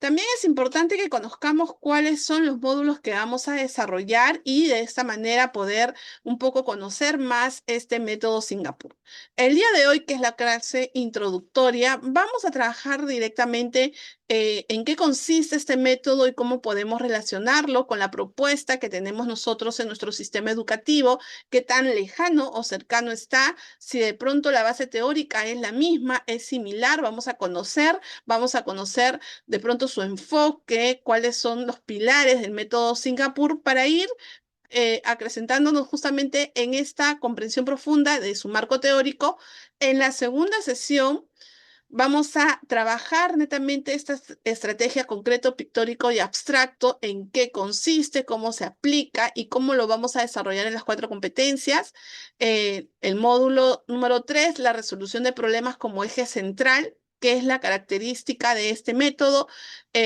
También es importante que conozcamos cuáles son los módulos que vamos a desarrollar y de esta manera poder un poco conocer más este método Singapur. El día de hoy, que es la clase introductoria, vamos a trabajar directamente en qué consiste este método y cómo podemos relacionarlo con la propuesta que tenemos nosotros en nuestro sistema educativo, qué tan lejano o cercano está, si de pronto la base teórica es la misma, es similar, vamos a conocer de pronto su enfoque, cuáles son los pilares del método Singapur para ir acrecentándonos justamente en esta comprensión profunda de su marco teórico. En la segunda sesión vamos a trabajar netamente esta estrategia concreto, pictórico y abstracto, en qué consiste, cómo se aplica y cómo lo vamos a desarrollar en las 4 competencias. El módulo número 3, la resolución de problemas como eje central, que es la característica de este método.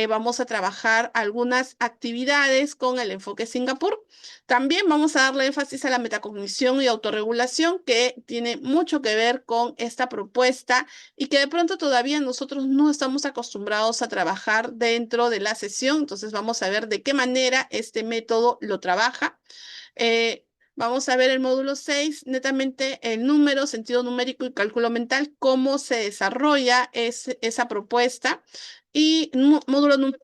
Vamos a trabajar algunas actividades con el enfoque Singapur. También vamos a darle énfasis a la metacognición y autorregulación, que tiene mucho que ver con esta propuesta y que de pronto todavía nosotros no estamos acostumbrados a trabajar dentro de la sesión. Entonces vamos a ver de qué manera este método lo trabaja. Vamos a ver el módulo 6, netamente el número, sentido numérico y cálculo mental, cómo se desarrolla esa propuesta. Y módulo número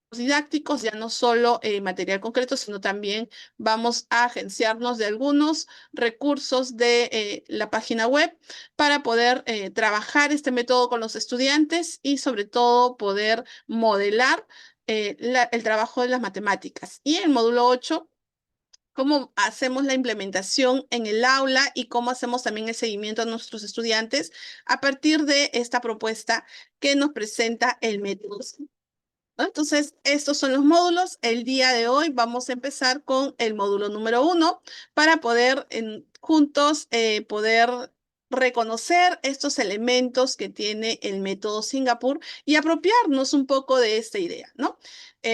didácticos, ya no solo material concreto, sino también vamos a agenciarnos de algunos recursos de la página web para poder trabajar este método con los estudiantes y sobre todo poder modelar el trabajo de las matemáticas. Y el módulo 8, cómo hacemos la implementación en el aula y cómo hacemos también el seguimiento a nuestros estudiantes a partir de esta propuesta que nos presenta el método, ¿no? Entonces, estos son los módulos. El día de hoy vamos a empezar con el módulo número 1 para poder juntos poder reconocer estos elementos que tiene el método Singapur y apropiarnos un poco de esta idea, ¿no?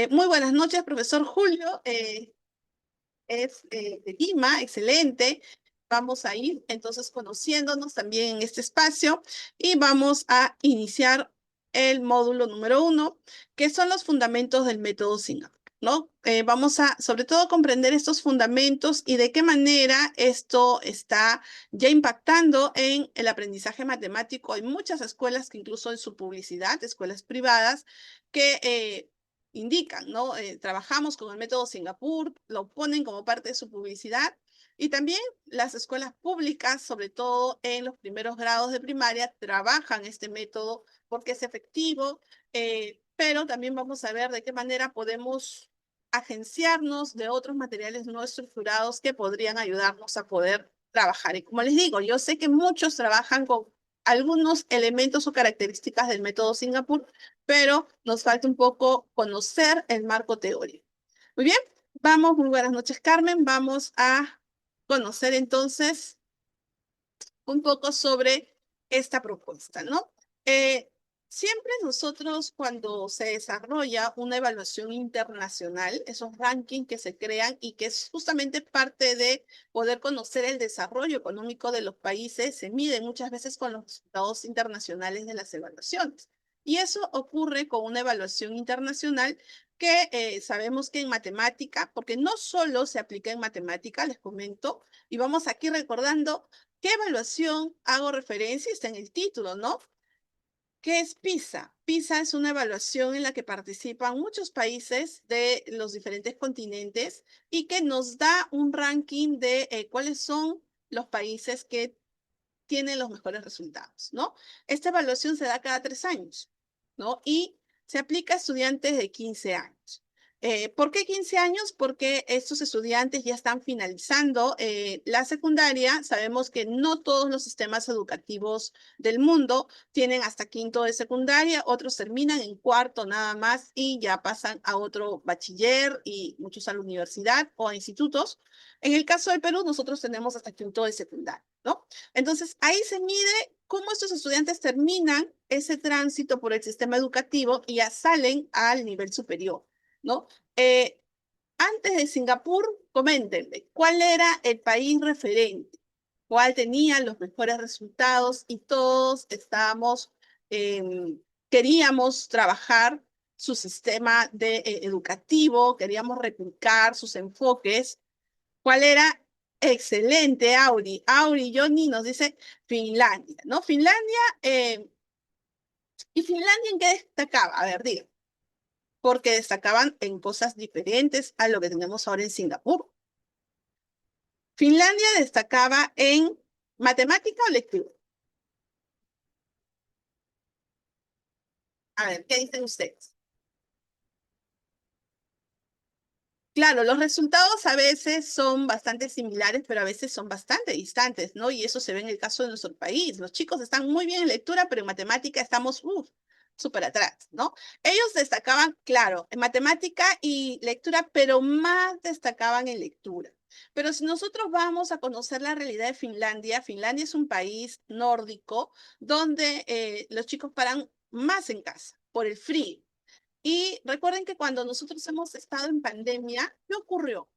Muy buenas noches, profesor Julio. Es de Lima, excelente. Vamos a ir entonces conociéndonos también en este espacio y vamos a iniciar el módulo número 1, que son los fundamentos del método Singapur, ¿no? Vamos a, sobre todo, comprender estos fundamentos y de qué manera esto está ya impactando en el aprendizaje matemático. Hay muchas escuelas que incluso en su publicidad, escuelas privadas, que indican, ¿no? Trabajamos con el método Singapur, lo ponen como parte de su publicidad. Y también las escuelas públicas, sobre todo en los primeros grados de primaria, trabajan este método porque es efectivo, pero también vamos a ver de qué manera podemos agenciarnos de otros materiales no estructurados que podrían ayudarnos a poder trabajar. Y como les digo, yo sé que muchos trabajan con algunos elementos o características del método Singapur, pero nos falta un poco conocer el marco teórico. Muy bien, vamos, muy buenas noches, Carmen. Vamos a conocer entonces un poco sobre esta propuesta, ¿no? Siempre nosotros cuando se desarrolla una evaluación internacional, esos rankings que se crean y que es justamente parte de poder conocer el desarrollo económico de los países, se mide muchas veces con los resultados internacionales de las evaluaciones. Y eso ocurre con una evaluación internacional que sabemos que en matemática, porque no solo se aplica en matemática, les comento, y vamos aquí recordando ¿qué evaluación hago referencia? Está en el título, ¿no? ¿Qué es PISA? PISA es una evaluación en la que participan muchos países de los diferentes continentes y que nos da un ranking de cuáles son los países que tienen los mejores resultados, ¿no? Esta evaluación se da cada 3 años, ¿no? Y se aplica a estudiantes de 15 años. ¿Por qué 15 años? Porque estos estudiantes ya están finalizando la secundaria. Sabemos que no todos los sistemas educativos del mundo tienen hasta quinto de secundaria, otros terminan en cuarto nada más y ya pasan a otro bachiller y muchos a la universidad o a institutos. En el caso del Perú, nosotros tenemos hasta quinto de secundaria, ¿no? Entonces, ahí se mide cómo estos estudiantes terminan ese tránsito por el sistema educativo y ya salen al nivel superior, ¿no? Antes de Singapur, coméntenme, ¿cuál era el país referente? ¿Cuál tenía los mejores resultados? Y todos estábamos queríamos trabajar su sistema educativo, queríamos replicar sus enfoques. ¿Cuál era? Excelente, Auri. Auri Johnny nos dice Finlandia, ¿no? Finlandia, ¿y Finlandia en qué destacaba? A ver, diga. Porque destacaban en cosas diferentes a lo que tenemos ahora en Singapur. Finlandia destacaba en matemática o lectura. A ver, ¿qué dicen ustedes? Claro, los resultados a veces son bastante similares, pero a veces son bastante distantes, ¿no? Y eso se ve en el caso de nuestro país. Los chicos están muy bien en lectura, pero en matemática estamos, súper atrás, ¿no? Ellos destacaban, claro, en matemática y lectura, pero más destacaban en lectura. Pero si nosotros vamos a conocer la realidad de Finlandia, Finlandia es un país nórdico donde los chicos paran más en casa por el frío. Y recuerden que cuando nosotros hemos estado en pandemia, ¿qué ocurrió?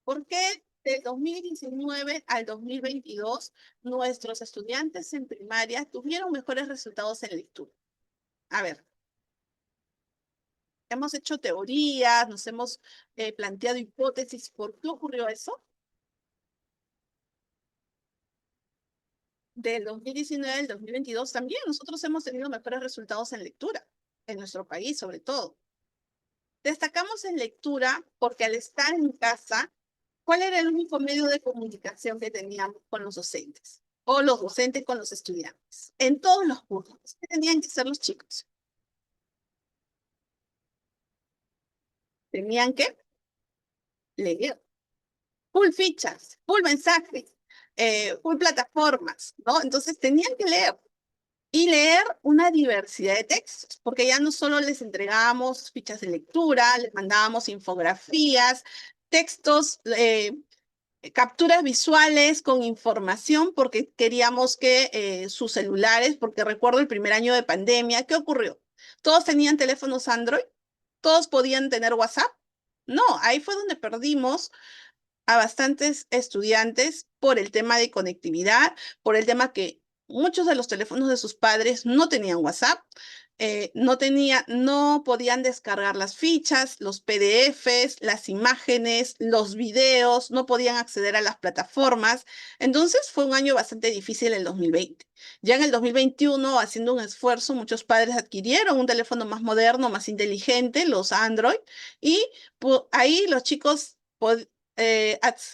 ¿Por qué del 2019 al 2022 nuestros estudiantes en primaria tuvieron mejores resultados en lectura? A ver, hemos hecho teorías, nos hemos planteado hipótesis. ¿Por qué ocurrió eso? Del 2019 al 2022 también nosotros hemos tenido mejores resultados en lectura, en nuestro país sobre todo. Destacamos en lectura porque al estar en casa, ¿cuál era el único medio de comunicación que teníamos con los docentes? O los docentes con los estudiantes. En todos los cursos. ¿Qué tenían que hacer los chicos? Tenían que leer. Full fichas, full mensajes, full plataformas, ¿no? Entonces tenían que leer. Y leer una diversidad de textos, porque ya no solo les entregábamos fichas de lectura, les mandábamos infografías, textos, capturas visuales con información, porque queríamos que sus celulares, porque recuerdo el primer año de pandemia, ¿qué ocurrió? Todos tenían teléfonos Android, todos podían tener WhatsApp. No, ahí fue donde perdimos a bastantes estudiantes por el tema de conectividad, por el tema que muchos de los teléfonos de sus padres no tenían WhatsApp, no podían descargar las fichas, los PDFs, las imágenes, los videos, no podían acceder a las plataformas. Entonces fue un año bastante difícil el 2020. Ya en el 2021, haciendo un esfuerzo, muchos padres adquirieron un teléfono más moderno, más inteligente, los Android, y ahí los chicos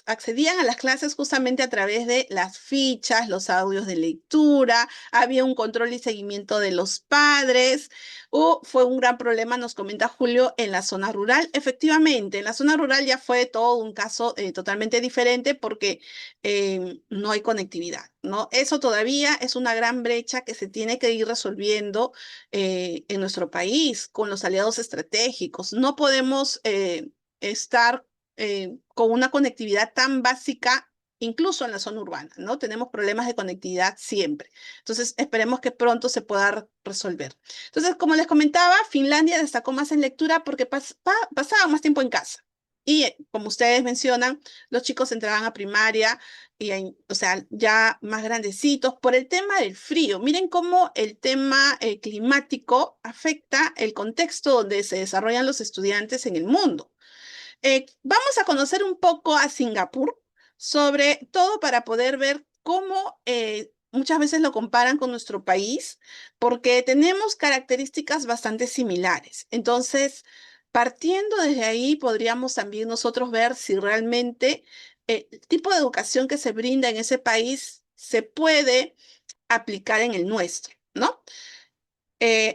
accedían a las clases justamente a través de las fichas, los audios de lectura, había un control y seguimiento de los padres, o fue un gran problema, nos comenta Julio, en la zona rural. Efectivamente, en la zona rural ya fue todo un caso totalmente diferente porque no hay conectividad, ¿no? Eso todavía es una gran brecha que se tiene que ir resolviendo en nuestro país con los aliados estratégicos. No podemos estar con una conectividad tan básica, incluso en la zona urbana, ¿no? Tenemos problemas de conectividad siempre. Entonces, esperemos que pronto se pueda resolver. Entonces, como les comentaba, Finlandia destacó más en lectura porque pasaban más tiempo en casa. Y como ustedes mencionan, los chicos entraban a primaria y, o sea, ya más grandecitos por el tema del frío. Miren cómo el tema climático afecta el contexto donde se desarrollan los estudiantes en el mundo. Vamos a conocer un poco a Singapur, sobre todo para poder ver cómo muchas veces lo comparan con nuestro país, porque tenemos características bastante similares. Entonces, partiendo desde ahí, podríamos también nosotros ver si realmente el tipo de educación que se brinda en ese país se puede aplicar en el nuestro, ¿no?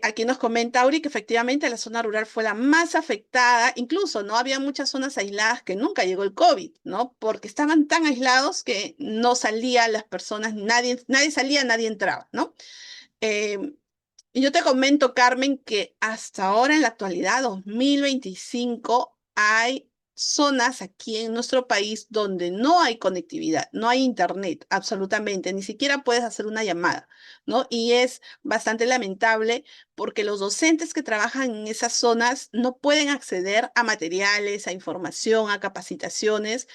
Aquí nos comenta Auri que efectivamente la zona rural fue la más afectada, incluso no había muchas zonas aisladas que nunca llegó el COVID, ¿no? Porque estaban tan aislados que no salían las personas, nadie salía, nadie entraba, ¿no? Eh, y yo te comento, Carmen, que hasta ahora en la actualidad, 2025, hay zonas aquí en nuestro país donde no hay conectividad, no hay internet, absolutamente, ni siquiera puedes hacer una llamada, ¿no? Y es bastante lamentable porque los docentes que trabajan en esas zonas no pueden acceder a materiales, a información, a capacitaciones,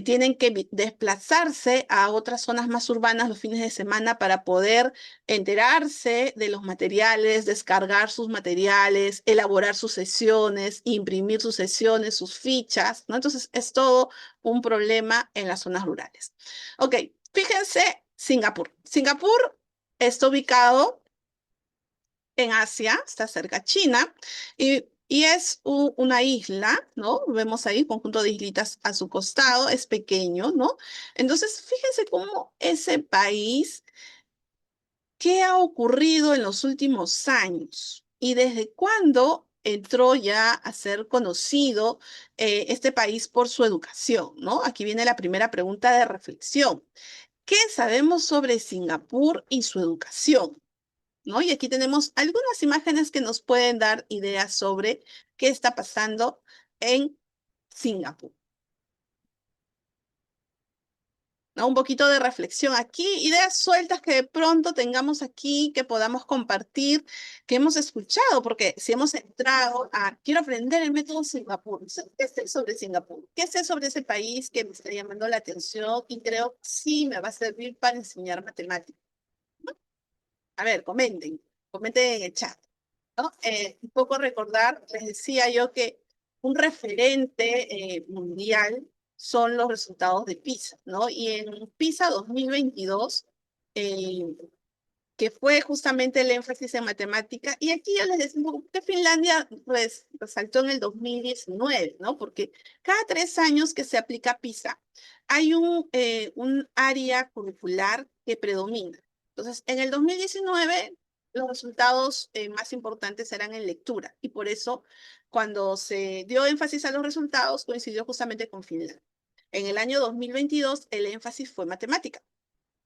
tienen que desplazarse a otras zonas más urbanas los fines de semana para poder enterarse de los materiales, descargar sus materiales, elaborar sus sesiones, imprimir sus sesiones, sus fichas, ¿no? Entonces es todo un problema en las zonas rurales. Ok, fíjense Singapur. Singapur está ubicado en Asia, está cerca a China, y es una isla, ¿no? Vemos ahí un conjunto de islitas a su costado, es pequeño, ¿no? Entonces, fíjense cómo ese país, ¿qué ha ocurrido en los últimos años? ¿Y desde cuándo entró ya a ser conocido este país por su educación, ¿no? Aquí viene la primera pregunta de reflexión. ¿Qué sabemos sobre Singapur y su educación? ¿No? Y aquí tenemos algunas imágenes que nos pueden dar ideas sobre qué está pasando en Singapur. ¿No? Un poquito de reflexión aquí, ideas sueltas que de pronto tengamos aquí, que podamos compartir, que hemos escuchado, porque si hemos entrado a, quiero aprender el método Singapur, ¿qué sé sobre Singapur? ¿Qué sé sobre ese país que me está llamando la atención? Y creo que sí me va a servir para enseñar matemáticas. A ver, comenten en el chat. ¿No? Un poco recordar, les decía yo que un referente mundial son los resultados de PISA, ¿no? Y en PISA 2022, eh, que fue justamente el énfasis en matemática, y aquí yo les decía un poco que Finlandia resaltó en el 2019, ¿no? Porque cada 3 años que se aplica PISA, hay un área curricular que predomina. Entonces, en el 2019, los resultados más importantes eran en lectura, y por eso, cuando se dio énfasis a los resultados, coincidió justamente con Finlandia. En el año 2022, el énfasis fue matemática.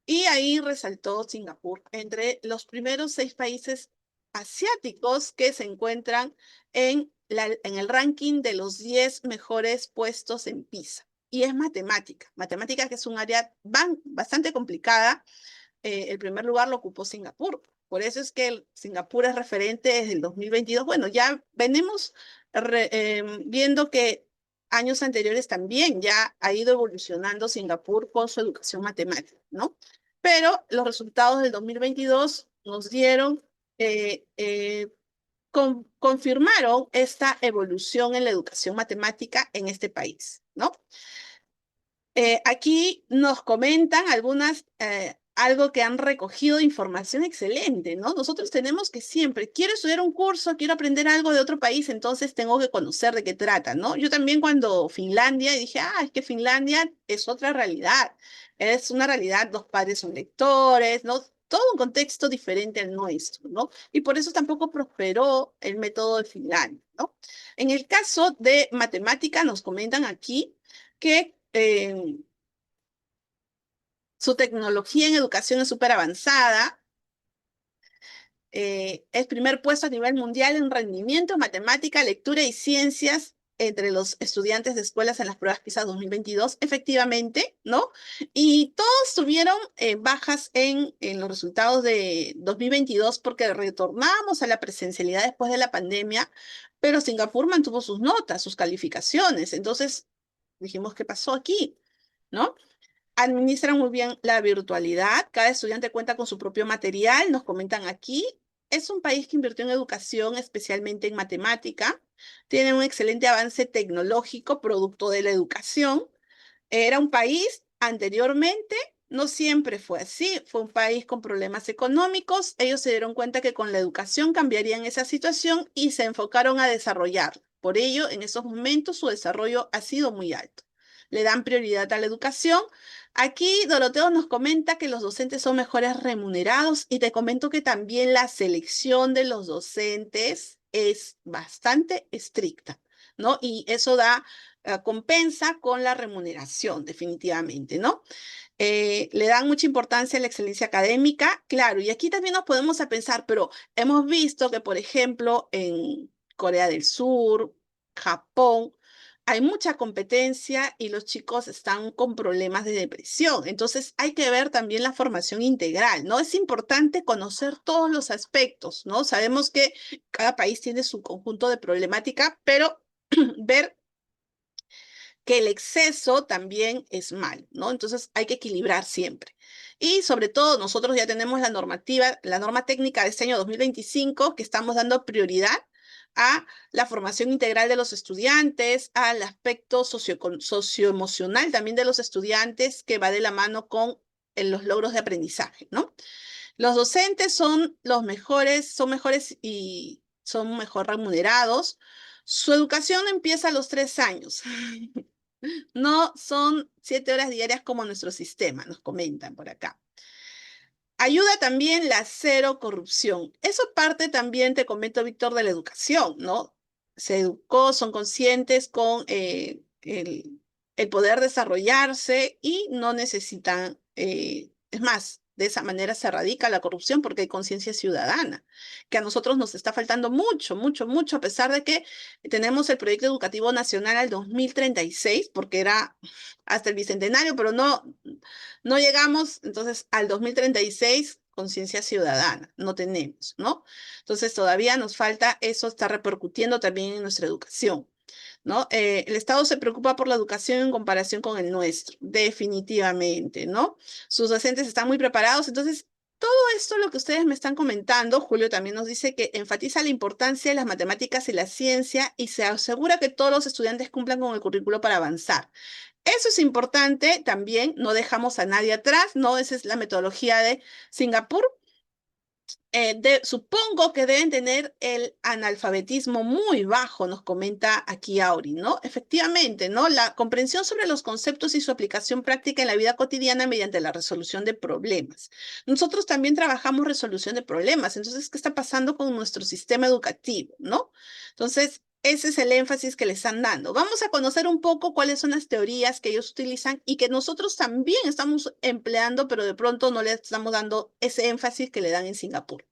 Y ahí resaltó Singapur entre los primeros 6 países asiáticos que se encuentran en el ranking de los 10 mejores puestos en PISA. Y es matemática. Matemática que es un área bastante complicada. El primer lugar lo ocupó Singapur. Por eso es que Singapur es referente desde el 2022. Bueno, ya venimos viendo que años anteriores también ya ha ido evolucionando Singapur con su educación matemática, ¿no? Pero los resultados del 2022 nos dieron, confirmaron esta evolución en la educación matemática en este país, ¿no? Aquí nos comentan algo que han recogido de información excelente, ¿no? Nosotros tenemos que siempre, quiero estudiar un curso, quiero aprender algo de otro país, entonces tengo que conocer de qué trata, ¿no? Yo también cuando Finlandia dije, es que Finlandia es otra realidad, es una realidad, los padres son lectores, ¿no? Todo un contexto diferente al nuestro, ¿no? Y por eso tampoco prosperó el método de Finlandia, ¿no? En el caso de matemática, nos comentan aquí que su tecnología en educación es súper avanzada, es primer puesto a nivel mundial en rendimiento, matemática, lectura y ciencias entre los estudiantes de escuelas en las pruebas PISA 2022, efectivamente, ¿no? Y todos tuvieron bajas en los resultados de 2022 porque retornamos a la presencialidad después de la pandemia, pero Singapur mantuvo sus notas, sus calificaciones. Entonces, dijimos, ¿qué pasó aquí? ¿No? Administran muy bien la virtualidad, cada estudiante cuenta con su propio material, nos comentan aquí. Es un país que invirtió en educación, especialmente en matemática. Tiene un excelente avance tecnológico, producto de la educación. Era un país anteriormente, no siempre fue así, fue un país con problemas económicos. Ellos se dieron cuenta que con la educación cambiarían esa situación y se enfocaron a desarrollar. Por ello, en esos momentos su desarrollo ha sido muy alto. Le dan prioridad a la educación. Aquí Doroteo nos comenta que los docentes son mejores remunerados y te comento que también la selección de los docentes es bastante estricta, ¿no? Y eso da compensa con la remuneración, definitivamente, ¿no? Le dan mucha importancia a la excelencia académica, claro, y aquí también nos podemos a pensar, pero hemos visto que, por ejemplo, en Corea del Sur, Japón, hay mucha competencia y los chicos están con problemas de depresión. Entonces hay que ver también la formación integral, ¿no? Es importante conocer todos los aspectos, ¿no? Sabemos que cada país tiene su conjunto de problemática, pero ver que el exceso también es mal, ¿no? Entonces hay que equilibrar siempre. Y sobre todo nosotros ya tenemos la normativa, la norma técnica de este año 2025, que estamos dando prioridad a la formación integral de los estudiantes, al aspecto socioemocional también de los estudiantes, que va de la mano con los logros de aprendizaje, ¿no? Los docentes son mejores y son mejor remunerados. Su educación empieza a los 3 años. No son 7 horas diarias como nuestro sistema, nos comentan por acá. Ayuda también la cero corrupción. Eso parte también, te comento, Víctor, de la educación, ¿no? Se educó, son conscientes con el poder desarrollarse y no necesitan, es más, de esa manera se erradica la corrupción porque hay conciencia ciudadana, que a nosotros nos está faltando mucho, mucho, mucho, a pesar de que tenemos el proyecto educativo nacional al 2036, porque era hasta el bicentenario, pero no llegamos, entonces, al 2036, conciencia ciudadana, no tenemos, ¿no? Entonces, todavía nos falta, eso está repercutiendo también en nuestra educación, ¿no? El Estado se preocupa por la educación en comparación con el nuestro, definitivamente, ¿no? Sus docentes están muy preparados, entonces, todo esto, lo que ustedes me están comentando, Julio también nos dice que enfatiza la importancia de las matemáticas y la ciencia y se asegura que todos los estudiantes cumplan con el currículo para avanzar. Eso es importante también, no dejamos a nadie atrás, ¿no? Esa es la metodología de Singapur. Supongo que deben tener el analfabetismo muy bajo, nos comenta aquí Auri, ¿no? Efectivamente, ¿no? La comprensión sobre los conceptos y su aplicación práctica en la vida cotidiana mediante la resolución de problemas. Nosotros también trabajamos resolución de problemas, entonces, ¿qué está pasando con nuestro sistema educativo, ¿no? Entonces, ese es el énfasis que le están dando. Vamos a conocer un poco cuáles son las teorías que ellos utilizan y que nosotros también estamos empleando, pero de pronto no le estamos dando ese énfasis que le dan en Singapur,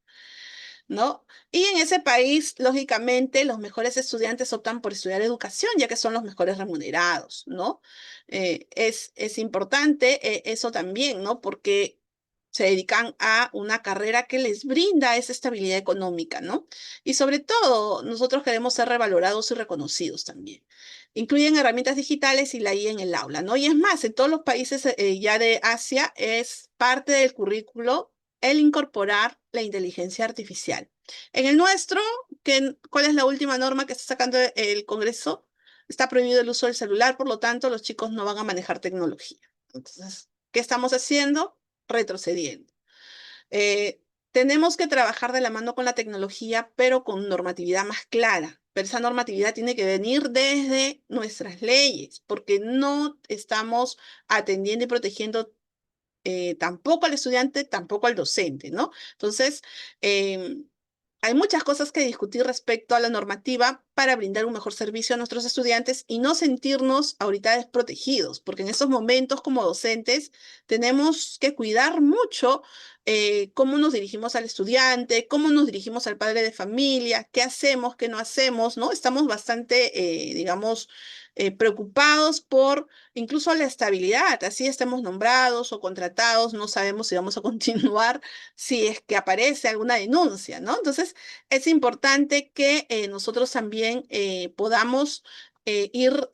¿no? Y en ese país, lógicamente, los mejores estudiantes optan por estudiar educación, ya que son los mejores remunerados, ¿no? Es importante eso también, ¿no? Porque se dedican a una carrera que les brinda esa estabilidad económica, ¿no? Y sobre todo, nosotros queremos ser revalorados y reconocidos también. Incluyen herramientas digitales y la IA en el aula, ¿no? Y es más, en todos los países ya de Asia es parte del currículo el incorporar la inteligencia artificial. En el nuestro, ¿cuál es la última norma que está sacando el Congreso? Está prohibido el uso del celular, por lo tanto, los chicos no van a manejar tecnología. Entonces, ¿qué estamos haciendo? Retrocediendo. Tenemos que trabajar de la mano con la tecnología, pero con normatividad más clara. Pero esa normatividad tiene que venir desde nuestras leyes, porque no estamos atendiendo y protegiendo tampoco al estudiante, tampoco al docente, ¿no? Entonces, hay muchas cosas que discutir respecto a la normativa para brindar un mejor servicio a nuestros estudiantes y no sentirnos ahorita desprotegidos, porque en estos momentos como docentes tenemos que cuidar mucho cómo nos dirigimos al estudiante, cómo nos dirigimos al padre de familia, qué hacemos, qué no hacemos, ¿no? Estamos bastante, digamos, preocupados por incluso la estabilidad, así estemos nombrados o contratados, no sabemos si vamos a continuar si es que aparece alguna denuncia, ¿no? Entonces, es importante que nosotros también podamos ir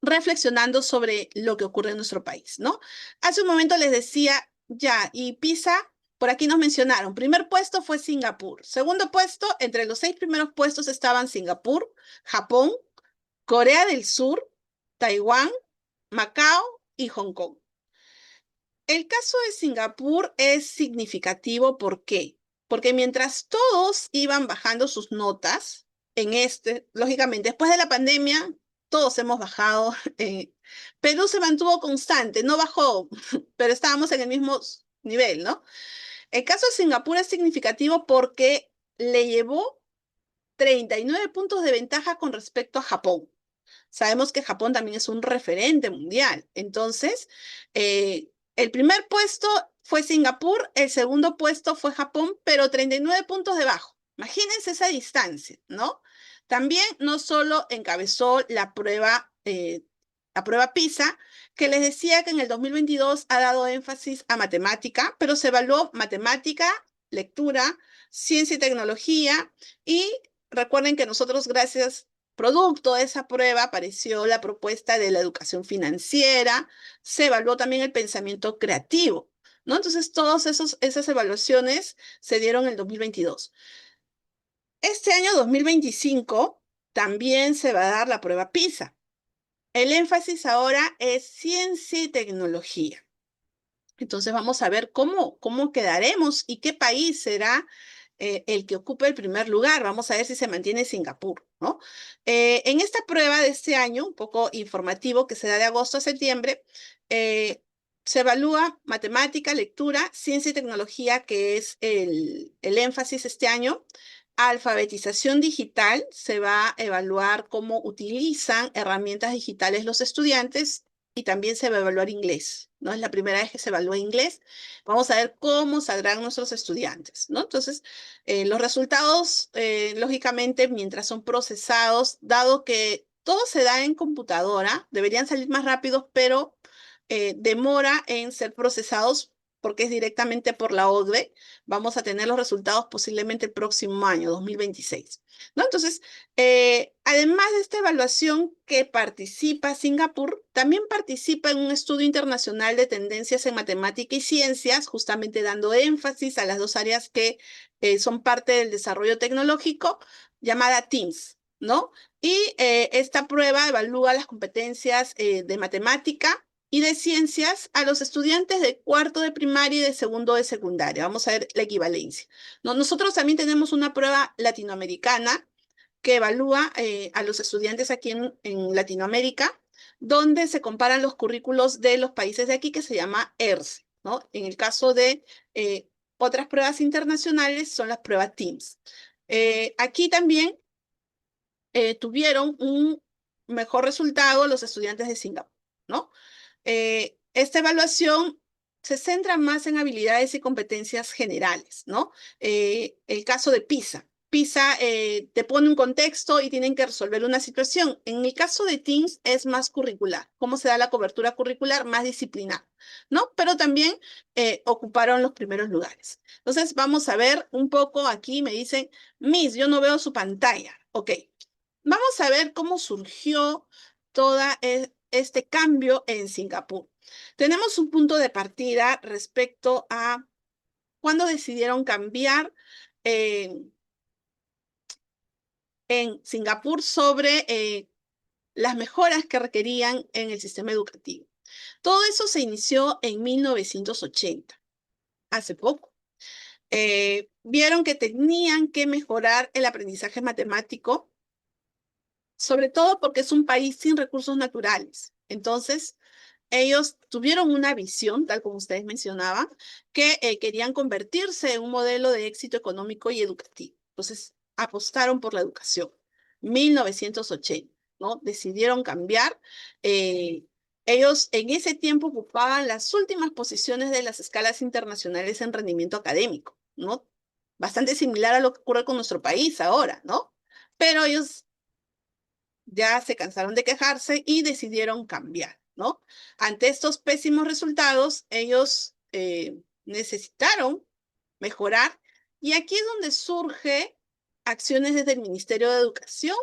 reflexionando sobre lo que ocurre en nuestro país, ¿no? Hace un momento les decía, ya, y PISA, por aquí nos mencionaron, primer puesto fue Singapur, segundo puesto, entre los 6 primeros puestos estaban Singapur, Japón, Corea del Sur, Taiwán, Macao y Hong Kong. El caso de Singapur es significativo, ¿por qué? Porque mientras todos iban bajando sus notas, lógicamente, después de la pandemia, todos hemos bajado. Perú se mantuvo constante, no bajó, pero estábamos en el mismo nivel, ¿no? El caso de Singapur es significativo porque le llevó 39 puntos de ventaja con respecto a Japón. Sabemos que Japón también es un referente mundial. Entonces, el primer puesto fue Singapur, el segundo puesto fue Japón, pero 39 puntos debajo. Imagínense esa distancia, ¿no? También no solo encabezó la prueba PISA, que les decía que en el 2022 ha dado énfasis a matemática, pero se evaluó matemática, lectura, ciencia y tecnología, y recuerden que nosotros, gracias, producto de esa prueba, apareció la propuesta de la educación financiera, se evaluó también el pensamiento creativo, ¿no? Entonces, todas esas evaluaciones se dieron en el 2022. Este año 2025 también se va a dar la prueba PISA. El énfasis ahora es ciencia y tecnología. Entonces vamos a ver cómo quedaremos y qué país será el que ocupe el primer lugar. Vamos a ver si se mantiene Singapur, ¿no? En esta prueba de este año, un poco informativo, que se da de agosto a septiembre, eh, se evalúa matemática, lectura, ciencia y tecnología, que es el énfasis este año. Alfabetización digital, se va a evaluar cómo utilizan herramientas digitales los estudiantes y también se va a evaluar inglés, ¿no? Es la primera vez que se evalúa inglés. Vamos a ver cómo saldrán nuestros estudiantes, ¿no? Entonces, los resultados, lógicamente, mientras son procesados, dado que todo se da en computadora, deberían salir más rápidos, pero demora en ser procesados porque es directamente por la OCDE. Vamos a tener los resultados posiblemente el próximo año, 2026, ¿no? Entonces, además de esta evaluación que participa Singapur, también participa en un estudio internacional de tendencias en matemática y ciencias, justamente dando énfasis a las dos áreas que son parte del desarrollo tecnológico, llamada TIMSS, ¿no? Y esta prueba evalúa las competencias de matemática y de ciencias a los estudiantes de cuarto de primaria y de segundo de secundaria. Vamos a ver la equivalencia, ¿no? Nosotros también tenemos una prueba latinoamericana que evalúa a los estudiantes aquí en Latinoamérica, donde se comparan los currículos de los países de aquí, que se llama ERCE, ¿no? En el caso de otras pruebas internacionales, son las pruebas TIMSS. Aquí también tuvieron un mejor resultado los estudiantes de Singapur, ¿no? Esta evaluación se centra más en habilidades y competencias generales, ¿no? El caso de PISA. PISA te pone un contexto y tienen que resolver una situación. En el caso de Teams es más curricular. ¿Cómo se da la cobertura curricular? Más disciplinar, ¿no? Pero también ocuparon los primeros lugares. Entonces, vamos a ver un poco aquí. Me dicen, Miss, yo no veo su pantalla. Ok. Vamos a ver cómo surgió todo este cambio en Singapur. Tenemos un punto de partida respecto a cuándo decidieron cambiar en Singapur sobre las mejoras que requerían en el sistema educativo. Todo eso se inició en 1980, hace poco. Vieron que tenían que mejorar el aprendizaje matemático, sobre todo porque es un país sin recursos naturales. Entonces, ellos tuvieron una visión, tal como ustedes mencionaban, que querían convertirse en un modelo de éxito económico y educativo. Entonces, apostaron por la educación. 1980, ¿no? Decidieron cambiar. eh, Ellos en ese tiempo ocupaban las últimas posiciones de las escalas internacionales en rendimiento académico, ¿no? Bastante similar a lo que ocurre con nuestro país ahora, ¿no? Pero ellos ya se cansaron de quejarse y decidieron cambiar, ¿no? Ante estos pésimos resultados, ellos necesitaron mejorar y aquí es donde surge acciones desde el Ministerio de Educación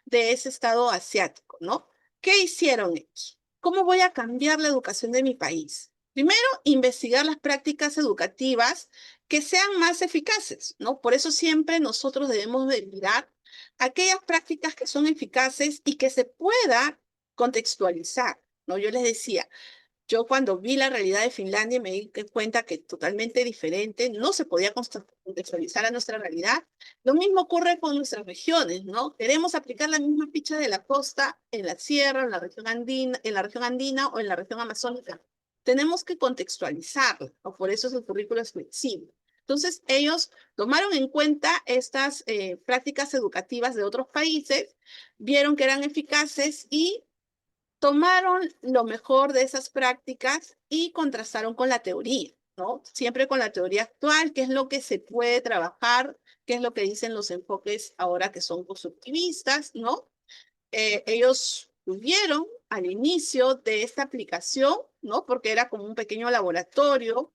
de ese estado asiático, ¿no? ¿Qué hicieron ellos? ¿Cómo voy a cambiar la educación de mi país? Primero, investigar las prácticas educativas que sean más eficaces, ¿no? Por eso siempre nosotros debemos de mirar aquellas prácticas que son eficaces y que se pueda contextualizar, ¿no? Yo les decía, yo cuando vi la realidad de Finlandia me di cuenta que totalmente diferente, no se podía contextualizar a nuestra realidad. Lo mismo ocurre con nuestras regiones, ¿no? Queremos aplicar la misma ficha de la costa en la sierra, en la región andina o en la región amazónica. Tenemos que contextualizarlo, ¿no? Por eso el currículo es flexible. Entonces, ellos tomaron en cuenta estas prácticas educativas de otros países, vieron que eran eficaces y tomaron lo mejor de esas prácticas y contrastaron con la teoría. ¿no? Siempre con la teoría actual, qué es lo que se puede trabajar, qué es lo que dicen los enfoques ahora que son constructivistas, ¿no? Ellos tuvieron al inicio de esta aplicación, ¿no? Porque era como un pequeño laboratorio,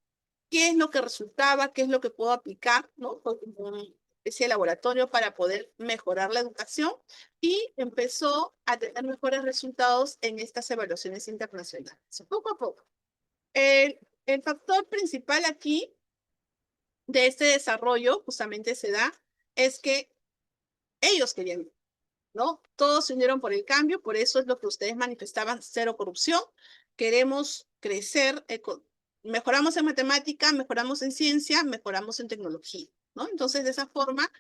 qué es lo que resultaba, qué es lo que puedo aplicar, ¿no? Fue como una especie de laboratorio para poder mejorar la educación y empezó a tener mejores resultados en estas evaluaciones internacionales, poco a poco. El factor principal aquí de este desarrollo justamente se da es que ellos querían, ¿no? Todos se unieron por el cambio, por eso es lo que ustedes manifestaban, cero corrupción. Queremos crecer, mejoramos en matemática, mejoramos en ciencia, mejoramos en tecnología, ¿no? Entonces, de esa forma,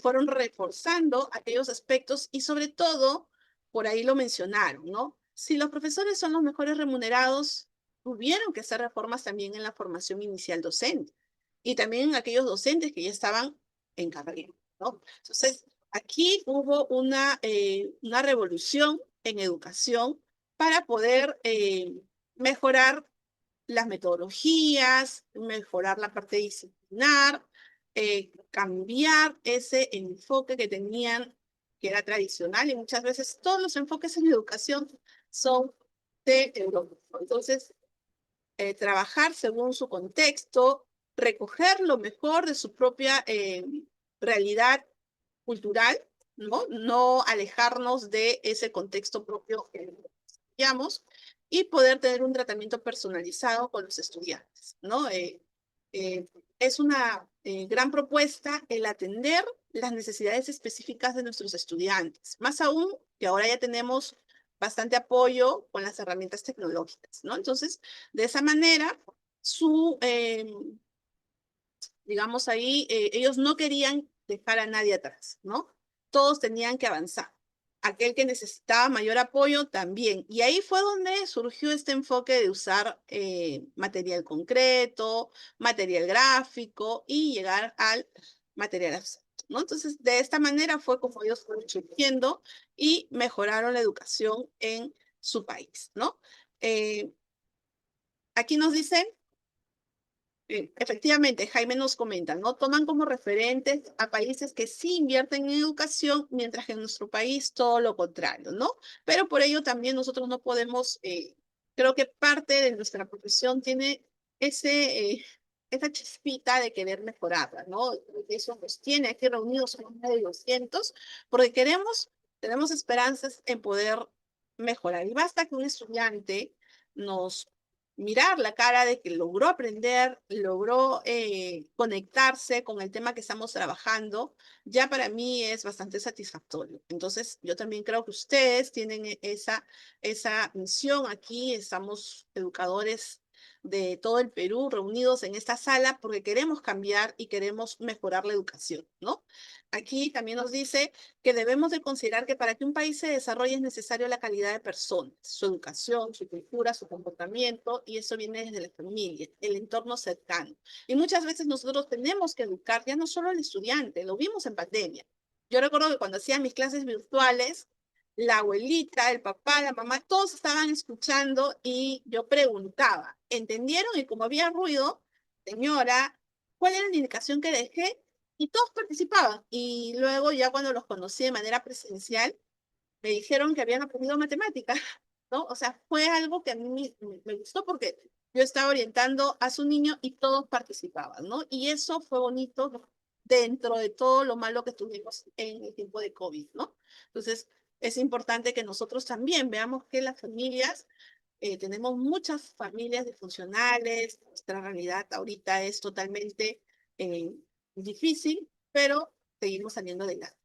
fueron reforzando aquellos aspectos y sobre todo, por ahí lo mencionaron, ¿no? Si los profesores son los mejores remunerados, tuvieron que hacer reformas también en la formación inicial docente y también en aquellos docentes que ya estaban en carrera, ¿no? Entonces, aquí hubo una revolución en educación para poder mejorar las metodologías, mejorar la parte disciplinar, cambiar ese enfoque que tenían, que era tradicional, y muchas veces todos los enfoques en educación son de Europa. Entonces, trabajar según su contexto, recoger lo mejor de su propia realidad cultural, ¿no? No alejarnos de ese contexto propio que estudiamos y poder tener un tratamiento personalizado con los estudiantes, ¿no? Eh, es una gran propuesta el atender las necesidades específicas de nuestros estudiantes, más aún que ahora ya tenemos bastante apoyo con las herramientas tecnológicas, ¿no? Entonces, de esa manera, digamos ahí, ellos no querían dejar a nadie atrás, ¿no? Todos tenían que avanzar. Aquel que necesitaba mayor apoyo también. Y ahí fue donde surgió este enfoque de usar material concreto, material gráfico y llegar al material abstracto, ¿no? Entonces, de esta manera fue como ellos fueron surgiendo y mejoraron la educación en su país, ¿no? Eh, aquí nos dicen efectivamente, Jaime nos comenta, ¿no? Toman como referentes a países que sí invierten en educación, mientras que en nuestro país todo lo contrario, ¿no? Pero por ello también nosotros no podemos, creo que parte de nuestra profesión tiene esa chispita de querer mejorarla, ¿no? Eso nos tiene aquí reunidos, somos más de 200, porque tenemos esperanzas en poder mejorar. Y basta que un estudiante nos mirar la cara de que logró aprender, logró conectarse con el tema que estamos trabajando, ya para mí es bastante satisfactorio. Entonces, yo también creo que ustedes tienen esa misión aquí, estamos educadores de todo el Perú reunidos en esta sala porque queremos cambiar y queremos mejorar la educación, ¿no? Aquí también nos dice que debemos de considerar que para que un país se desarrolle es necesario la calidad de personas, su educación, su cultura, su comportamiento, y eso viene desde la familia, el entorno cercano. Y muchas veces nosotros tenemos que educar ya no solo al estudiante, lo vimos en pandemia. Yo recuerdo que cuando hacía mis clases virtuales, la abuelita, el papá, la mamá, todos estaban escuchando y yo preguntaba, ¿entendieron? Y como había ruido, señora, ¿cuál era la indicación que dejé? Y todos participaban. Y luego ya cuando los conocí de manera presencial, me dijeron que habían aprendido matemáticas, ¿no? O sea, fue algo que a mí me gustó porque yo estaba orientando a su niño y todos participaban, ¿no? Y eso fue bonito, ¿no? Dentro de todo lo malo que tuvimos en el tiempo de COVID, ¿no? Entonces, es importante que nosotros también veamos que las familias, tenemos muchas familias disfuncionales, nuestra realidad ahorita es totalmente eh, difícil, pero seguimos saliendo adelante.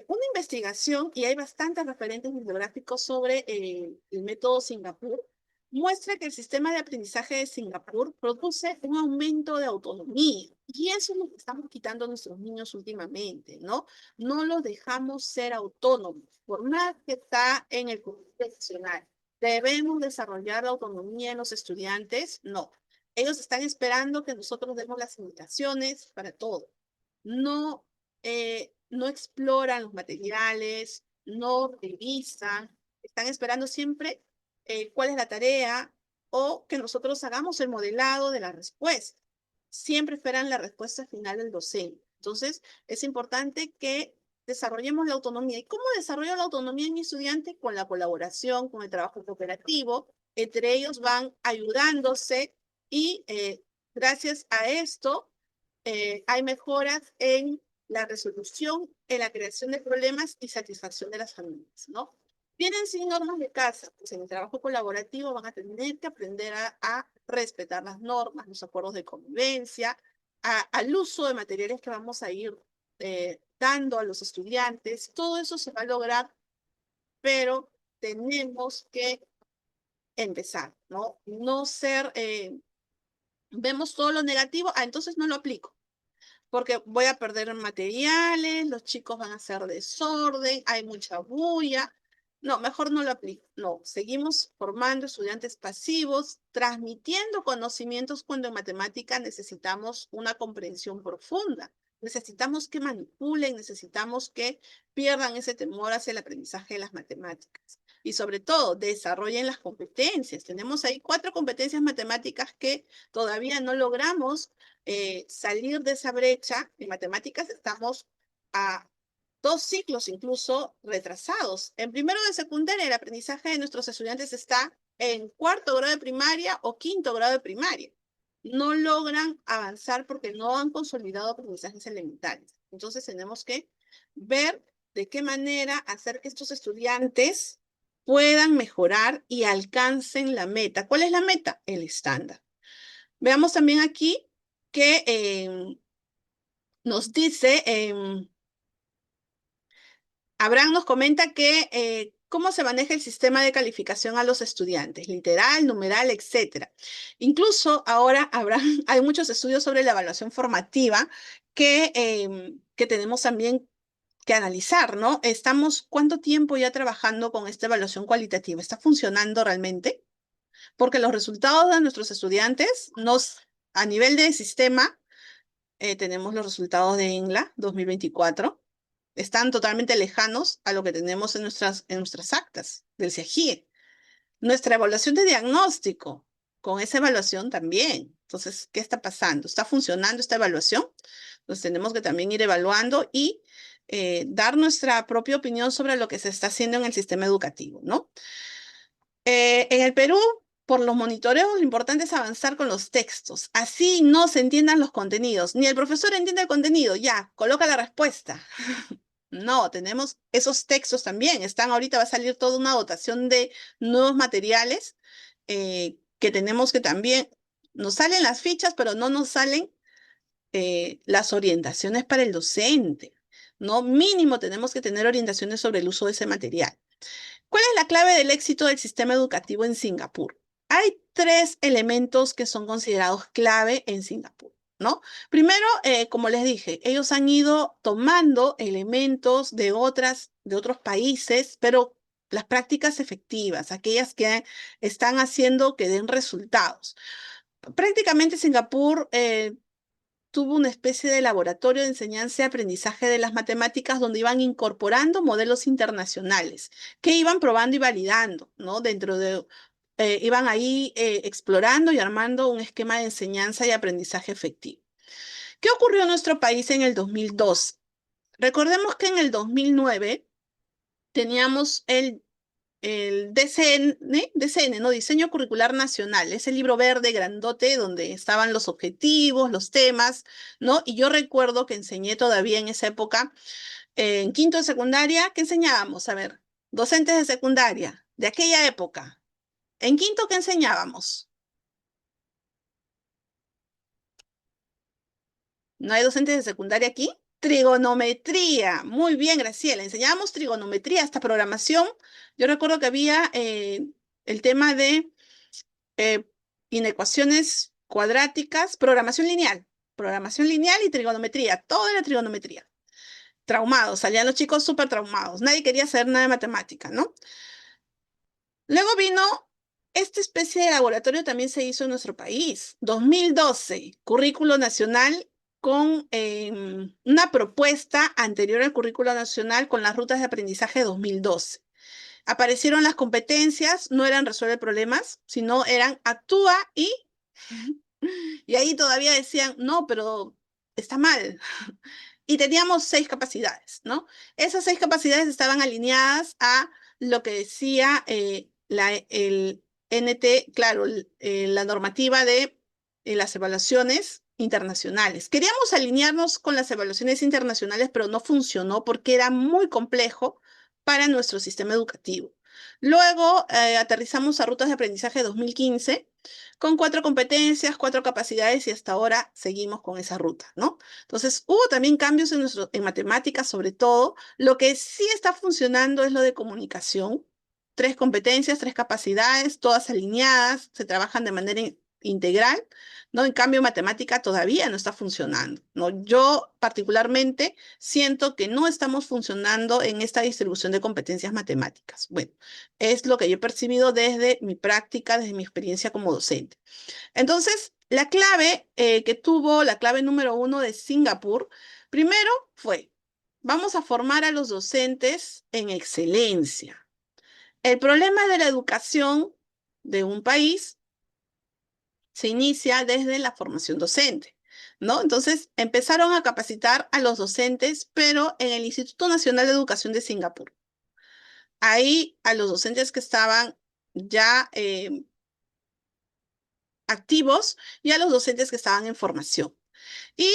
Una investigación, y hay bastantes referentes bibliográficos sobre el método Singapur, muestra que el sistema de aprendizaje de Singapur produce un aumento de autonomía. Y eso es lo que estamos quitando a nuestros niños últimamente, ¿no? No los dejamos ser autónomos, por más que está en el Comité Nacional. ¿Debemos desarrollar la autonomía en los estudiantes? No. Ellos están esperando que nosotros demos las indicaciones para todo. No, no exploran los materiales, no revisan, están esperando siempre cuál es la tarea, o que nosotros hagamos el modelado de la respuesta. Siempre esperan la respuesta final del docente. Entonces, es importante que desarrollemos la autonomía. ¿Y cómo desarrollo la autonomía en mi estudiante? Con la colaboración, con el trabajo cooperativo. Entre ellos van ayudándose y gracias a esto hay mejoras en la resolución, en la creación de problemas y satisfacción de las familias, ¿no? Vienen sin normas de casa, pues en el trabajo colaborativo van a tener que aprender a respetar las normas, los acuerdos de convivencia, al uso de materiales que vamos a ir dando a los estudiantes. Todo eso se va a lograr, pero tenemos que empezar, ¿no? No ser, vemos todo lo negativo, entonces no lo aplico porque voy a perder materiales, los chicos van a hacer desorden, hay mucha bulla. No, mejor no lo aplico. No, seguimos formando estudiantes pasivos, transmitiendo conocimientos cuando en matemática necesitamos una comprensión profunda. Necesitamos que manipulen, necesitamos que pierdan ese temor hacia el aprendizaje de las matemáticas. Y sobre todo, desarrollen las competencias. Tenemos ahí 4 competencias matemáticas que todavía no logramos salir de esa brecha. En matemáticas estamos a 2 ciclos incluso retrasados. En primero de secundaria, el aprendizaje de nuestros estudiantes está en 4º grado de primaria o 5º grado de primaria. No logran avanzar porque no han consolidado aprendizajes elementales. Entonces tenemos que ver de qué manera hacer que estos estudiantes puedan mejorar y alcancen la meta. ¿Cuál es la meta? El estándar. Veamos también aquí que nos dice, Abraham nos comenta que cómo se maneja el sistema de calificación a los estudiantes, literal, numeral, etcétera. Incluso ahora, Abraham, hay muchos estudios sobre la evaluación formativa que tenemos también que analizar, ¿no? ¿Cuánto tiempo ya trabajando con esta evaluación cualitativa? ¿Está funcionando realmente? Porque los resultados de nuestros estudiantes a nivel de sistema, tenemos los resultados de ENLA 2024. Están totalmente lejanos a lo que tenemos en nuestras actas del CIAGIE. Nuestra evaluación de diagnóstico, con esa evaluación también. Entonces, ¿qué está pasando? ¿Está funcionando esta evaluación? Entonces, tenemos que también ir evaluando y dar nuestra propia opinión sobre lo que se está haciendo en el sistema educativo, ¿no? En el Perú, por los monitoreos, lo importante es avanzar con los textos. Así no se entiendan los contenidos. Ni el profesor entiende el contenido. Ya, coloca la respuesta. No, tenemos esos textos también. Ahorita va a salir toda una dotación de nuevos materiales que tenemos que también, nos salen las fichas, pero no nos salen las orientaciones para el docente, ¿no? Mínimo tenemos que tener orientaciones sobre el uso de ese material. ¿Cuál es la clave del éxito del sistema educativo en Singapur? Hay 3 elementos que son considerados clave en Singapur, ¿no? Primero, como les dije, ellos han ido tomando elementos de otros países, pero las prácticas efectivas, aquellas que están haciendo que den resultados. Prácticamente Singapur tuvo una especie de laboratorio de enseñanza y aprendizaje de las matemáticas donde iban incorporando modelos internacionales que iban probando y validando, ¿no? Iban ahí explorando y armando un esquema de enseñanza y aprendizaje efectivo. ¿Qué ocurrió en nuestro país en el 2002? Recordemos que en el 2009 teníamos el DCN, ¿no? Diseño Curricular Nacional, ese libro verde grandote donde estaban los objetivos, los temas, ¿no? Y yo recuerdo que enseñé todavía en esa época, en 5º de secundaria, ¿qué enseñábamos? A ver, docentes de secundaria, de aquella época. En 5º, ¿qué enseñábamos? ¿No hay docentes de secundaria aquí? Trigonometría. Muy bien, Graciela. Enseñábamos trigonometría, hasta programación. Yo recuerdo que había el tema de eh, inecuaciones cuadráticas, programación lineal y trigonometría, toda la trigonometría. Traumados, salían los chicos súper traumados, nadie quería hacer nada de matemática, ¿no? Luego vino esta especie de laboratorio también se hizo en nuestro país, 2012, currículo nacional con una propuesta anterior al currículo nacional con las rutas de aprendizaje 2012. Aparecieron las competencias, no eran resuelve problemas, sino eran actúa y... Y ahí todavía decían, no, pero está mal. Y teníamos 6 capacidades, ¿no? Esas 6 capacidades estaban alineadas a lo que decía el NT, claro, la normativa de las evaluaciones internacionales. Queríamos alinearnos con las evaluaciones internacionales, pero no funcionó porque era muy complejo para nuestro sistema educativo. Luego aterrizamos a rutas de aprendizaje 2015 con 4 competencias, 4 capacidades y hasta ahora seguimos con esa ruta, ¿no? Entonces, hubo también cambios en matemáticas, sobre todo. Lo que sí está funcionando es lo de comunicación. 3 competencias, 3 capacidades, todas alineadas, se trabajan de manera integral, ¿no? En cambio, matemática todavía no está funcionando, ¿no? Yo particularmente siento que no estamos funcionando en esta distribución de competencias matemáticas. Bueno, es lo que yo he percibido desde mi práctica, desde mi experiencia como docente. Entonces, la clave que tuvo, la clave número 1 de Singapur, primero fue, vamos a formar a los docentes en excelencia. El problema de la educación de un país se inicia desde la formación docente, ¿no? Entonces, empezaron a capacitar a los docentes, pero en el Instituto Nacional de Educación de Singapur. Ahí a los docentes que estaban ya activos y a los docentes que estaban en formación. Y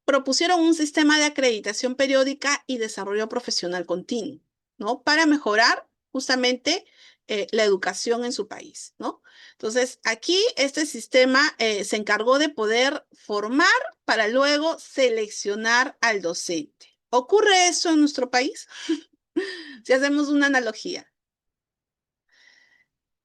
propusieron un sistema de acreditación periódica y desarrollo profesional continuo, ¿no? Para mejorar justamente la educación en su país, ¿no? Entonces, aquí este sistema se encargó de poder formar para luego seleccionar al docente. ¿Ocurre eso en nuestro país? Si hacemos una analogía.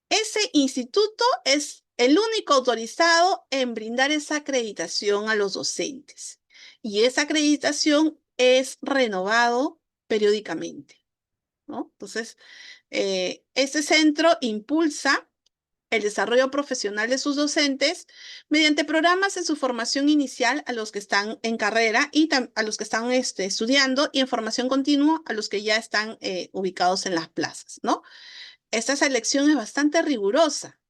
Ese instituto es el único autorizado en brindar esa acreditación a los docentes. Y esa acreditación es renovado periódicamente, ¿no? Entonces, este centro impulsa el desarrollo profesional de sus docentes mediante programas en su formación inicial a los que están en carrera y a los que están estudiando y en formación continua a los que ya están ubicados en las plazas, ¿no? Esta selección es bastante rigurosa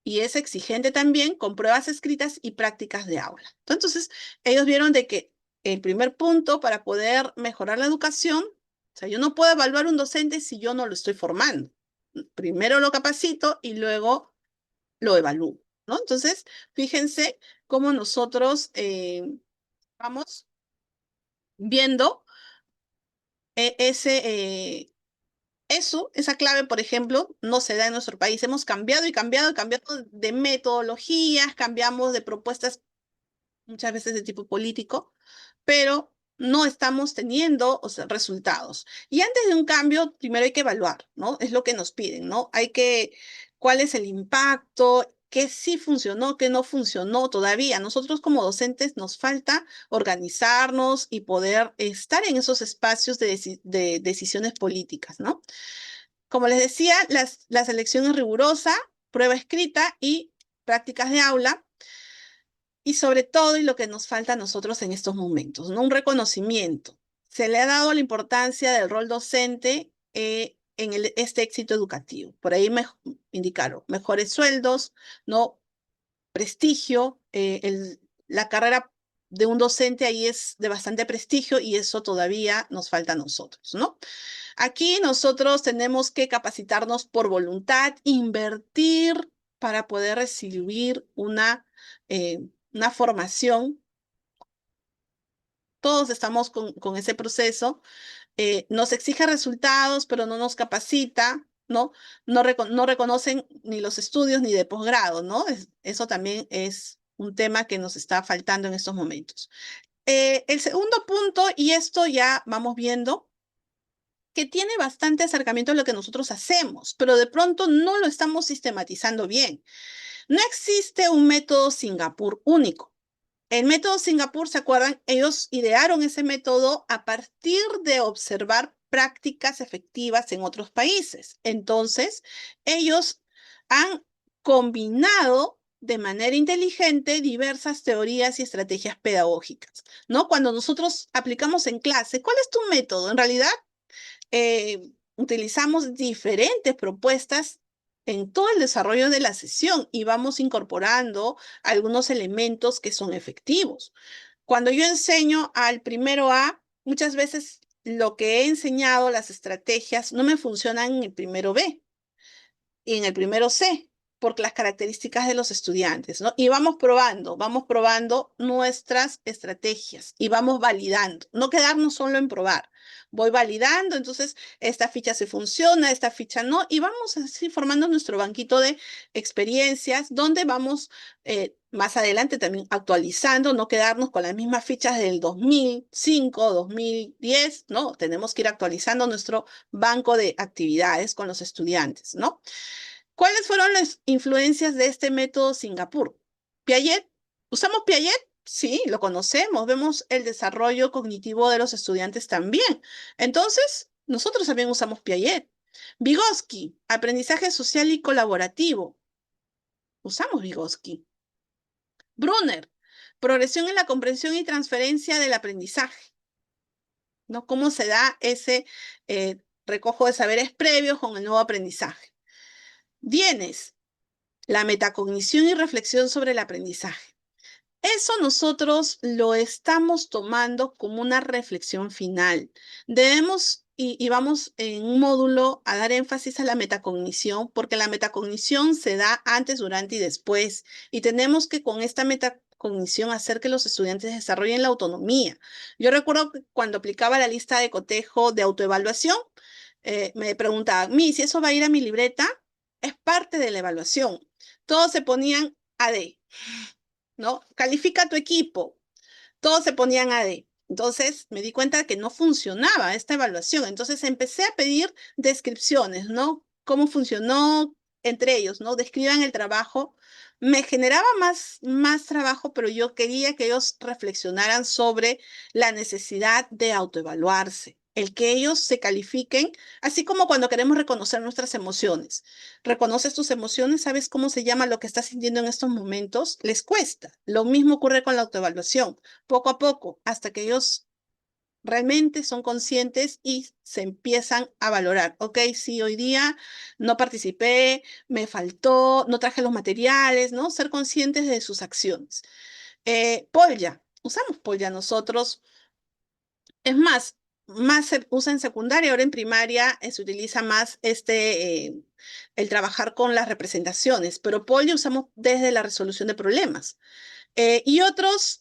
y es exigente también con pruebas escritas y prácticas de aula. Entonces, ellos vieron de que el primer punto para poder mejorar la educación, o sea, yo no puedo evaluar un docente si yo no lo estoy formando. Primero lo capacito y luego lo evalúo, ¿no? Entonces, fíjense cómo nosotros vamos viendo esa clave, por ejemplo, no se da en nuestro país. Hemos cambiado y cambiado y cambiado de metodologías, cambiamos de propuestas muchas veces de tipo político, pero no estamos teniendo, o sea, resultados. Y antes de un cambio, primero hay que evaluar, ¿no? Es lo que nos piden, ¿no? ¿Cuál es el impacto? ¿Qué sí funcionó? ¿Qué no funcionó todavía? Nosotros como docentes nos falta organizarnos y poder estar en esos espacios de decisiones políticas, ¿no? Como les decía, la selección es rigurosa, prueba escrita y prácticas de aula. Y sobre todo, y lo que nos falta a nosotros en estos momentos, ¿no? Un reconocimiento. Se le ha dado la importancia del rol docente en este éxito educativo. Por ahí me indicaron mejores sueldos, ¿no? Prestigio. La carrera de un docente ahí es de bastante prestigio y eso todavía nos falta a nosotros, ¿no? Aquí nosotros tenemos que capacitarnos por voluntad, invertir para poder recibir una formación. Todos estamos con ese proceso. Nos exige resultados, pero no nos capacita, ¿no? No reconocen ni los estudios ni de posgrado, ¿no? Eso también es un tema que nos está faltando en estos momentos. El segundo punto, y esto ya vamos viendo, que tiene bastante acercamiento a lo que nosotros hacemos, pero de pronto no lo estamos sistematizando bien. No existe un método Singapur único. El método Singapur, ¿se acuerdan? Ellos idearon ese método a partir de observar prácticas efectivas en otros países. Entonces, ellos han combinado de manera inteligente diversas teorías y estrategias pedagógicas, ¿no? Cuando nosotros aplicamos en clase, ¿cuál es tu método? En realidad, utilizamos diferentes propuestas en todo el desarrollo de la sesión y vamos incorporando algunos elementos que son efectivos. Cuando yo enseño al primero A, muchas veces lo que he enseñado, las estrategias, no me funcionan en el primero B y en el primero C, por las características de los estudiantes, ¿no? Y vamos probando nuestras estrategias y vamos validando, no quedarnos solo en probar. Voy validando, entonces esta ficha se funciona, esta ficha no, y vamos así formando nuestro banquito de experiencias donde vamos más adelante también actualizando, no quedarnos con las mismas fichas del 2005, 2010, ¿no? Tenemos que ir actualizando nuestro banco de actividades con los estudiantes, ¿no? ¿Cuáles fueron las influencias de este método Singapur? Piaget. ¿Usamos Piaget? Sí, lo conocemos. Vemos el desarrollo cognitivo de los estudiantes también. Entonces, nosotros también usamos Piaget. Vygotsky, aprendizaje social y colaborativo. Usamos Vygotsky. Brunner, progresión en la comprensión y transferencia del aprendizaje, ¿no? ¿Cómo se da ese recojo de saberes previos con el nuevo aprendizaje? Dienes, la metacognición y reflexión sobre el aprendizaje. Eso nosotros lo estamos tomando como una reflexión final. Debemos, y vamos en un módulo a dar énfasis a la metacognición, porque la metacognición se da antes, durante y después. Y tenemos que con esta metacognición hacer que los estudiantes desarrollen la autonomía. Yo recuerdo que cuando aplicaba la lista de cotejo de autoevaluación, me preguntaban, si eso va a ir a mi libreta, es parte de la evaluación. Todos se ponían AD, ¿no? Califica tu equipo. Todos se ponían AD. Entonces me di cuenta que no funcionaba esta evaluación. Entonces empecé a pedir descripciones, ¿no? Cómo funcionó entre ellos, ¿no? Describan el trabajo. Me generaba más trabajo, pero yo quería que ellos reflexionaran sobre la necesidad de autoevaluarse, el que ellos se califiquen, así como cuando queremos reconocer nuestras emociones. Reconoces tus emociones, sabes cómo se llama lo que estás sintiendo en estos momentos, les cuesta. Lo mismo ocurre con la autoevaluación, poco a poco, hasta que ellos realmente son conscientes y se empiezan a valorar. Ok, sí, hoy día no participé, me faltó, no traje los materiales, ¿no? Ser conscientes de sus acciones. Polya, usamos Polya nosotros. Es más se usa en secundaria, ahora en primaria se utiliza más el trabajar con las representaciones, pero Polya usamos desde la resolución de problemas. Y otros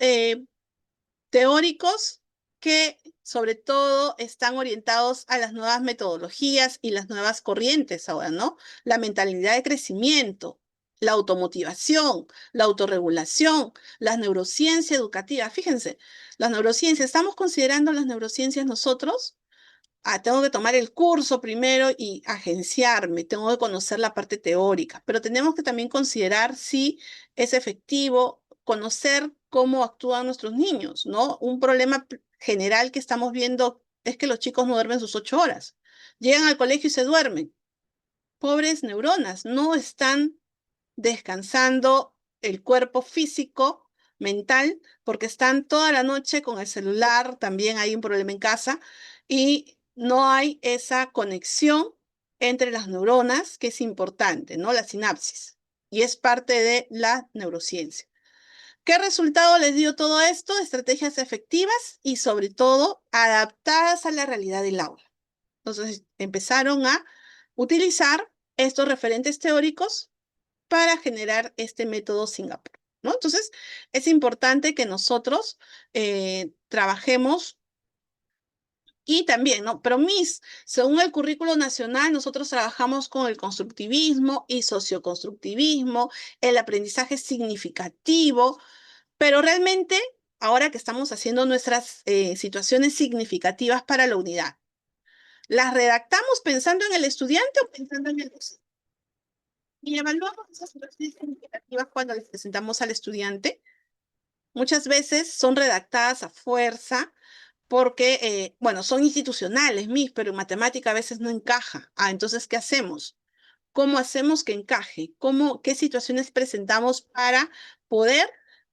teóricos que sobre todo están orientados a las nuevas metodologías y las nuevas corrientes ahora, ¿no? La mentalidad de crecimiento, la automotivación, la autorregulación, la neurociencia educativa. Fíjense, las neurociencias, ¿estamos considerando las neurociencias nosotros? Tengo que tomar el curso primero y agenciarme, tengo que conocer la parte teórica, pero tenemos que también considerar si es efectivo conocer cómo actúan nuestros niños, ¿no? Un problema general que estamos viendo es que los chicos no duermen sus 8 horas. Llegan al colegio y se duermen. Pobres neuronas, no están descansando el cuerpo físico, mental, porque están toda la noche con el celular, también hay un problema en casa, y no hay esa conexión entre las neuronas, que es importante, ¿no? La sinapsis, y es parte de la neurociencia. ¿Qué resultado les dio todo esto? Estrategias efectivas y sobre todo adaptadas a la realidad del aula. Entonces empezaron a utilizar estos referentes teóricos para generar este método Singapur, ¿no? Entonces, es importante que nosotros trabajemos y también, ¿no? Pero según el currículo nacional, nosotros trabajamos con el constructivismo y socioconstructivismo, el aprendizaje significativo, pero realmente, ahora que estamos haciendo nuestras situaciones significativas para la unidad, ¿las redactamos pensando en el estudiante o pensando en el docente? Y evaluamos esas situaciones significativas cuando les presentamos al estudiante. Muchas veces son redactadas a fuerza porque, bueno, son institucionales, pero en matemática a veces no encaja. Entonces, ¿qué hacemos? ¿Cómo hacemos que encaje? ¿Qué situaciones presentamos para poder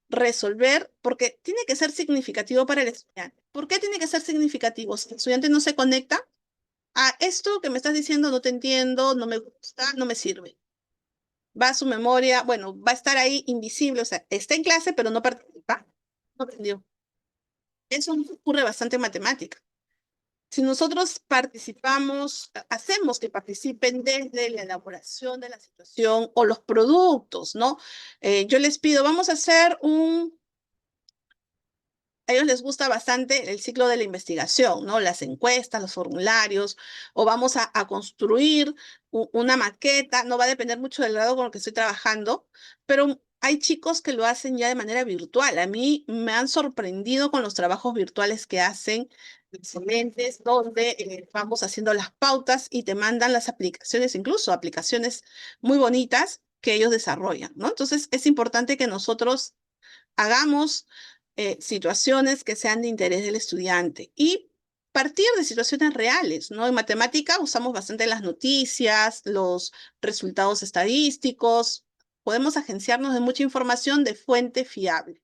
resolver? Porque tiene que ser significativo para el estudiante. ¿Por qué tiene que ser significativo? Si el estudiante no se conecta, esto que me estás diciendo no te entiendo, no me gusta, no me sirve. Va a su memoria, bueno, va a estar ahí invisible, o sea, está en clase, pero no participa. No aprendió. Eso ocurre bastante en matemática. Si nosotros participamos, hacemos que participen desde la elaboración de la situación o los productos, ¿no? Yo les pido, vamos a hacer a ellos les gusta bastante el ciclo de la investigación, ¿no? Las encuestas, los formularios, o vamos a construir una maqueta, no va a depender mucho del grado con el que estoy trabajando, pero hay chicos que lo hacen ya de manera virtual. A mí me han sorprendido con los trabajos virtuales que hacen, excelentes, donde vamos haciendo las pautas y te mandan las aplicaciones, incluso aplicaciones muy bonitas que ellos desarrollan, ¿no? Entonces es importante que nosotros hagamos situaciones que sean de interés del estudiante y partir de situaciones reales, ¿no? En matemática usamos bastante las noticias, los resultados estadísticos, podemos agenciarnos de mucha información de fuente fiable.